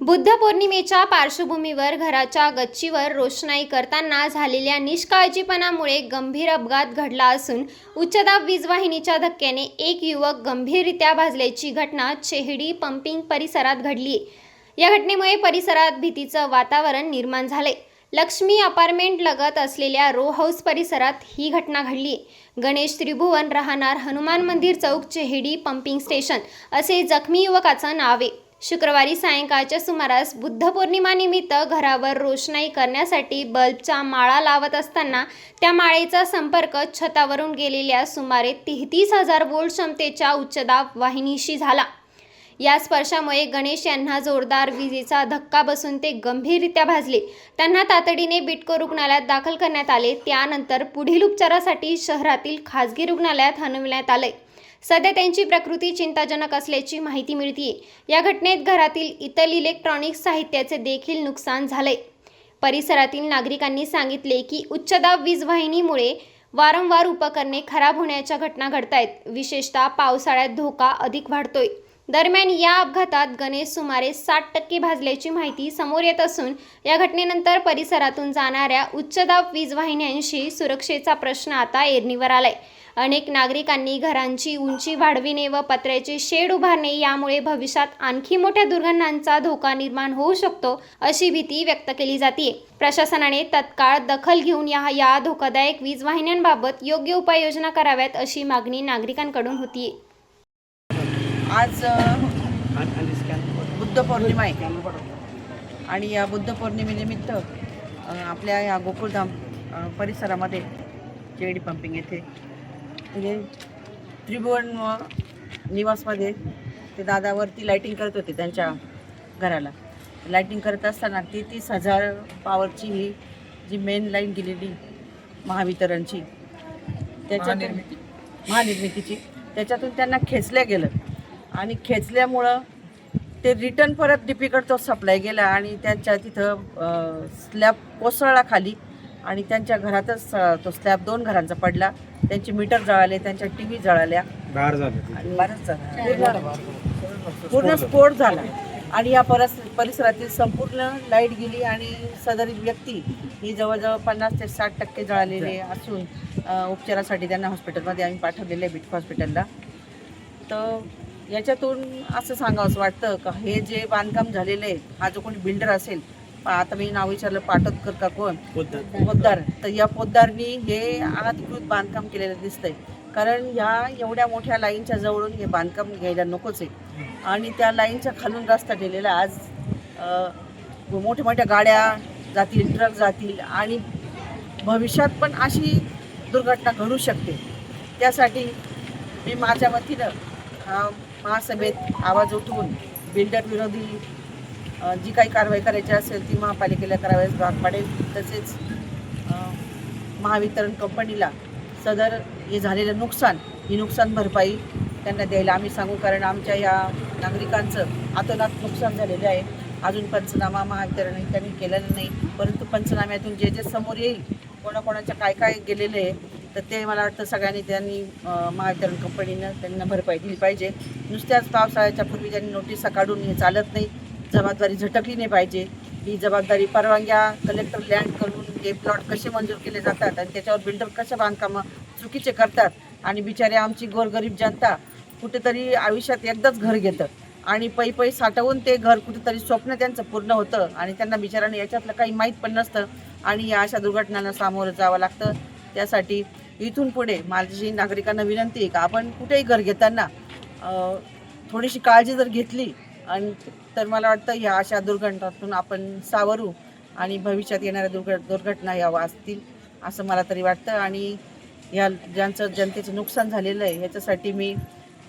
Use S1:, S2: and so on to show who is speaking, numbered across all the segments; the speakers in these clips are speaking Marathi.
S1: बुद्ध पौर्णिमेच्या पार्श्वभूमीवर घराच्या गच्चीवर रोषणाई करताना झालेल्या निष्काळजीपणामुळे गंभीर अपघात घडला असून उच्चदाब वीजवाहिनीच्या धक्क्याने एक युवक गंभीररित्या भाजल्याची घटना चेहडी पंपिंग परिसरात घडली। या घटनेमुळे परिसरात भीतीचं वातावरण निर्माण झाले। लक्ष्मी अपार्टमेंट लगत असलेल्या रो हाऊस परिसरात ही घटना घडली। गणेश त्रिभुवन राहणार हनुमान मंदिर चौक चेहडी पंपिंग स्टेशन असे जखमी युवकाचं नाव आहे। शुक्रवारी सायंकाळच्या सुमारास बुद्ध पौर्णिमा निमित्त घरावर रोषणाई करण्यासाठी बल्बचा माळा लावत असताना त्या माळेचा संपर्क छतावरून गेलेल्या सुमारे 33,000 वोल्ट क्षमतेच्या उच्चदाब वाहिनीशी झाला। या स्पर्शामुळे गणेश यांना जोरदार विजेचा धक्का बसून ते गंभीररित्या भाजले। त्यांना तातडीने बिटको रुग्णालयात दाखल करण्यात आले। त्यानंतर पुढील उपचारासाठी शहरातील खासगी रुग्णालयात हलविण्यात आले। सध्या त्यांची प्रकृती चिंताजनक असल्याची माहिती मिळते। या घटनेत घरातील इतर इलेक्ट्रॉनिक्स साहित्याचे देखील नुकसान झाले। परिसरातील नागरिकांनी सांगितले की उच्चदाब वीजवाहिनीमुळे वारंवार उपकरणे खराब होण्याच्या घटना घडतायत। विशेषतः पावसाळ्यात धोका अधिक वाढतोय। दरम्यान या अपघातात गणेश सुमारे 60% भाजल्याची माहिती समोर येत असून या घटनेनंतर परिसरातून जाणाऱ्या उच्चदाब वीजवाहिन्यांशी सुरक्षेचा प्रश्न आता ऐरणीवर आलाय। अनेक नागरिकांनी घरांची उंची वाढविणे व पत्र्याचे शेड उभारणे यामुळे भविष्यात आणखी मोठ्या दुर्घटनांचा धोका निर्माण होऊ शकतो अशी भीती व्यक्त केली जाते। प्रशासनाने तत्काळ दखल घेऊन या धोकादायक वीजवाहिन्यांबाबत योग्य उपाययोजना कराव्यात अशी मागणी नागरिकांकडून होती।
S2: आज बुद्ध पौर्णिमा आहे आणि या बुद्ध पौर्णिमेनिमित्त आपल्या या गोकुळधाम परिसरामध्ये चेहडी पंपिंग येथे म्हणजे त्रिभुवन निवासमध्ये ते दादावरती लाईटिंग करत होते। त्यांच्या घराला लाईटिंग करत असताना 33,000 पॉवरची ही जी मेन लाईन गेलेली महावितरणची त्याच्यातून महानिर्मितीची त्याच्यातून त्यांना खेचल्या गेलं आणि खेचल्यामुळं ते रिटर्न परत डीपीकडे तो सप्लाय गेला आणि त्यांच्या तिथं स्लॅब कोसळला खाली आणि त्यांच्या घरातच तो स्लॅब 2 घरांचा पडला। त्यांचे मीटर जळाले, त्यांच्या टीव्ही जळाल्या, पूर्ण स्फोट झाला आणि या परिसरातील संपूर्ण लाईट गेली आणि सदरील व्यक्ती ही जवळजवळ 50 ते 60% जळालेले असून उपचारासाठी त्यांना हॉस्पिटलमध्ये आम्ही पाठवलेले आहे, बिटको हॉस्पिटलला। तर याच्यातून असं सांगावंसं वाटतं का हे जे बांधकाम झालेलं आहे, हा जो कोणी बिल्डर असेल, आता मी नाव विचारलं पाटोदकर का कोण, पोद्दार, तर या पोद्दारनी हे अनधिकृत बांधकाम केलेलं दिसतंय। कारण ह्या एवढ्या मोठ्या लाईनच्या जवळून हे बांधकाम घ्यायला नकोच आहे आणि त्या लाईनच्या खालून रस्ता केलेला। आज मोठ्या मोठ्या गाड्या जातील, ट्रक जातील आणि भविष्यात पण अशी दुर्घटना घडू शकते। त्यासाठी मी माझ्या वतीनं महासभेत आवाज उठवून बिल्डर विरोधी जी काही कारवाई करायची असेल ती महापालिकेला करावयास भाग पाडेल। तसेच महावितरण कंपनीला सदर हे झालेलं ही नुकसान भरपाई त्यांना द्यायला आम्ही सांगू। कारण आमच्या या नागरिकांचं अतोनात नुकसान झालेलं आहे। अजून पंचनामा महावितरण त्यांनी केलेला नाही, परंतु पंचनाम्यातून जे जे समोर येईल कोणाकोणाच्या काय गेलेलं आहे तर ते मला वाटतं सगळ्यांनी त्यांनी महावितरण कंपनीनं त्यांना भरपाई दिली पाहिजे। नुसत्याच पावसाळ्याच्या पूर्वी त्यांनी नोटिसा काढून हे चालत नाही, जबाबदारी झटकली नाही पाहिजे। ही जबाबदारी परवानग्या कलेक्टर लँड करून हे प्लॉट कसे मंजूर केले जातात आणि त्याच्यावर बिल्डर कशा बांधकामं चुकीचे करतात आणि बिचारे आमची गोरगरीब जनता कुठेतरी आयुष्यात एकदाच घर घेतं आणि पै साठवून ते घर कुठेतरी स्वप्न त्यांचं पूर्ण होतं आणि त्यांना बिचारांना याच्यातलं काही माहीत पण नसतं आणि या अशा दुर्घटनांना सामोरं जावं लागतं। त्यासाठी इथून पुढे माझी नागरिकांना विनंती आहे का आपण कुठेही घर घेताना थोडीशी काळजी जर घेतली आणि तर मला वाटतं ह्या अशा दुर्घटनांतून आपण सावरू आणि भविष्यात येणाऱ्या दुर्घटना या वाचतील असं मला तरी वाटतं। आणि या जनतेचं नुकसान झालेलं आहे याच्यासाठी मी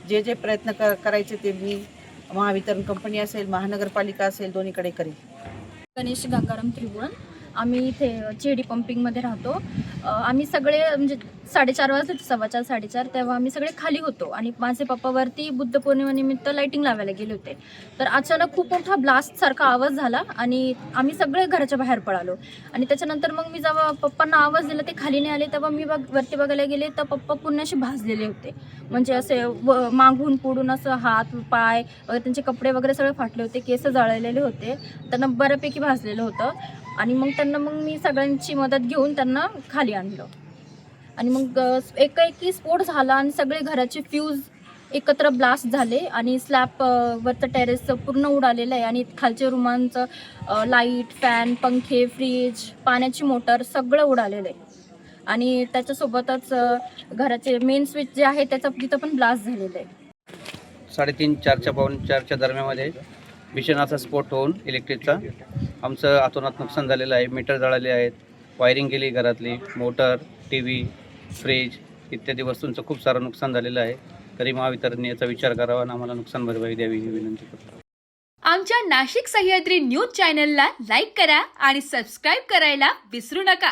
S2: जे प्रयत्न करायचे ते मी महावितरण कंपनी असेल, महानगरपालिका असेल, दोन्हीकडे करेल।
S3: गणेश गंगाराम त्रिभुवन, आम्ही इथे चेहडी पंपिंगमध्ये राहतो। आम्ही सगळे म्हणजे 4:30 वाजले, 4:15 4:30 तेव्हा आम्ही सगळे खाली होतो आणि माझे पप्पा वरती बुद्ध पौर्णिमेनिमित्त लाइटिंग लावायला गेले होते. तर अचानक खूप मोठा ब्लास्ट सारखा आवाज झाला आणि आम्ही सगळे घराच्या बाहेर पळालो. आणि त्याच्यानंतर मग मी जेव्हा पप्पांना आवाज दिला, ते खाली नाही आले, तेव्हा मी वरती बघायला गेले तर पप्पा पूर्ण असे भाजलेले होते. म्हणजे असे मागून पुढून असं हात पाय वगैरे, त्यांचे कपडे वगैरे सगळे फाटले होते, केस जळलेले होते, त्यांना बऱ्यापैकी भाजलेलं होतं. आणि मग मी सगळ्यांची मदत घेऊन त्यांना खाली आणलं. आणि मग एकाएकी स्फोट झाला आणि सगळे घराचे फ्यूज एकत्र ब्लास्ट झाले आणि स्लॅब वरचं टेरेसचं पूर्ण उडालेलं आहे. आणि खालच्या रूमांचं लाईट, फॅन, पंखे, फ्रीज, पाण्याची मोटर सगळं उडालेलं आहे. आणि त्याच्यासोबतच घराचे मेन स्विच जे आहे त्याचा तिथं पण ब्लास्ट झालेलं आहे.
S4: 3:30 पाऊण 4च्या दरम्यानमध्ये भीषण असा स्फोट होऊन इलेक्ट्रिकचा आमचं अतोनात नुकसान झालेलं आहे. मीटर जळाले आहेत, वायरिंग गेली घरातली, मोटर, TV, फ्रीज इत्यादी वस्तूंचं खूप सारं नुकसान झालेलं आहे. तरी महावितरणने याचा विचार करावा आणि आम्हाला नुकसान भरपाई द्यावी ही विनंती करतो.
S5: आमच्या नाशिक सह्याद्री न्यूज चॅनलला लाईक करा आणि सबस्क्राईब करायला विसरू नका.